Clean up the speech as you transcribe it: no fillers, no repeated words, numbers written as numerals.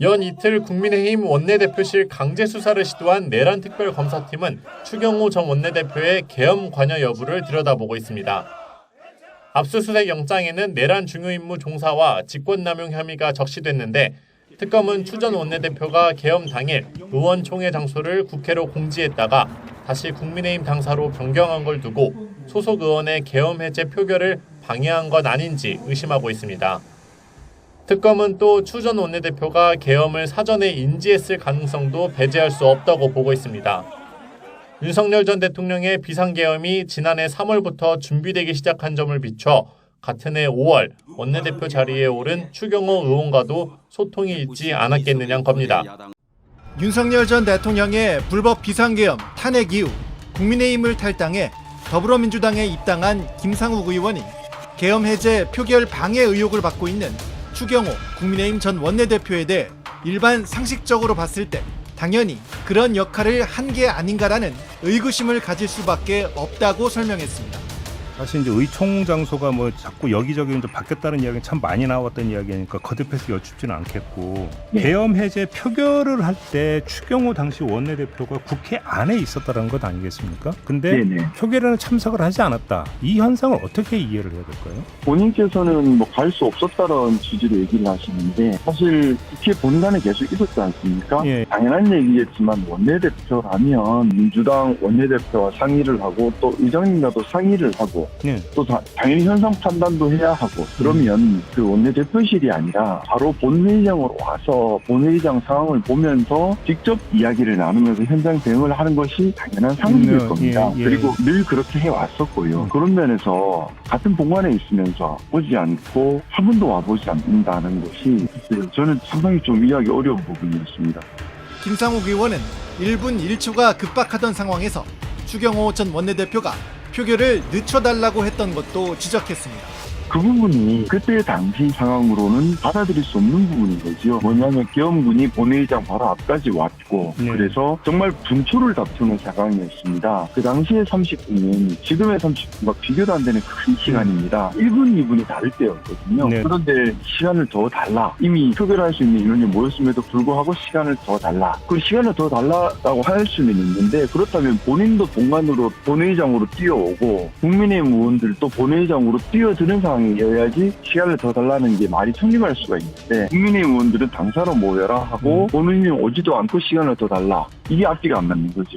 연 이틀 국민의힘 원내대표실 강제 수사를 시도한 내란 특별검사팀은 추경호 전 원내대표의 계엄 관여 여부를 들여다보고 있습니다. 압수수색 영장에는 내란 중요임무 종사와 직권남용 혐의가 적시됐는데 특검은 추 전 원내대표가 계엄 당일 의원총회 장소를 국회로 공지했다가 다시 국민의힘 당사로 변경한 걸 두고 소속 의원의 계엄 해제 표결을 방해한 건 아닌지 의심하고 있습니다. 특검은 또 추 전 원내대표가 계엄을 사전에 인지했을 가능성도 배제할 수 없다고 보고 있습니다. 윤석열 전 대통령의 비상계엄이 지난해 3월부터 준비되기 시작한 점을 비춰 같은 해 5월 원내대표 자리에 오른 추경호 의원과도 소통이 있지 않았겠느냐는 겁니다. 윤석열 전 대통령의 불법 비상계엄 탄핵 이후 국민의힘을 탈당해 더불어민주당에 입당한 김상욱 의원이 계엄 해제 표결 방해 의혹을 받고 있는 추경호 국민의힘 전 원내대표에 대해 일반 상식적으로 봤을 때 당연히 그런 역할을 한 게 아닌가라는 의구심을 가질 수밖에 없다고 설명했습니다. 사실 이제 의총 장소가 뭐 자꾸 여기저기 좀 바뀌었다는 이야기는 참 많이 나왔던 이야기니까 거듭해서 여쭙지는 않겠고, 계엄 해제 표결을 할 때 추경호 당시 원내대표가 국회 안에 있었다는 것 아니겠습니까? 근데 표결에는 참석을 하지 않았다. 이 현상을 어떻게 이해를 해야 될까요? 본인께서는 뭐 갈 수 없었다는 취지로 얘기를 하시는데 사실 국회 본관에 계속 있었지 않습니까? 당연한 얘기겠지만 원내대표라면 민주당 원내대표와 상의를 하고 또 의장님과도 상의를 하고 또 당연히 현상 판단도 해야 하고 그러면 그 원내대표실이 아니라 바로 본회의장으로 와서 본회의장 상황을 보면서 직접 이야기를 나누면서 현장 대응을 하는 것이 당연한 상식일 겁니다. 그리고 늘 그렇게 해왔었고요. 그런 면에서 같은 본관에 있으면서 오지 않고 한 번도 와보지 않는다는 것이 저는 상당히 좀 이해하기 어려운 부분이었습니다. 김상욱 의원은 1분 1초가 급박하던 상황에서 추경호 전 원내대표가 표결을 늦춰달라고 했던 것도 지적했습니다. 그 부분이 그때 당시 상황으로는 받아들일 수 없는 부분인 거죠. 뭐냐면 계엄군이 본회의장 바로 앞까지 왔고 그래서 정말 분초를 다투는 상황이었습니다. 그 당시의 30분은 지금의 30분과 비교도 안 되는 큰 시간입니다. 1분, 2분이 다를 때였거든요. 그런데 시간을 더 달라. 이미 표결할 수 있는 인원이 모였음에도 불구하고 시간을 더 달라. 그 시간을 더 달라고 할 수는 있는데 그렇다면 본인도 본관으로 본회의장으로 뛰어오고 국민의힘 의원들도 본회의장으로 뛰어드는 상황이어야지 시간을 더 달라는 게 말이 성립할 수가 있는데 국민의힘 의원들은 당사로 모여라 하고 본인이 오지도 않고 시간을 더 달라. 이게 앞뒤가 안 맞는 거죠.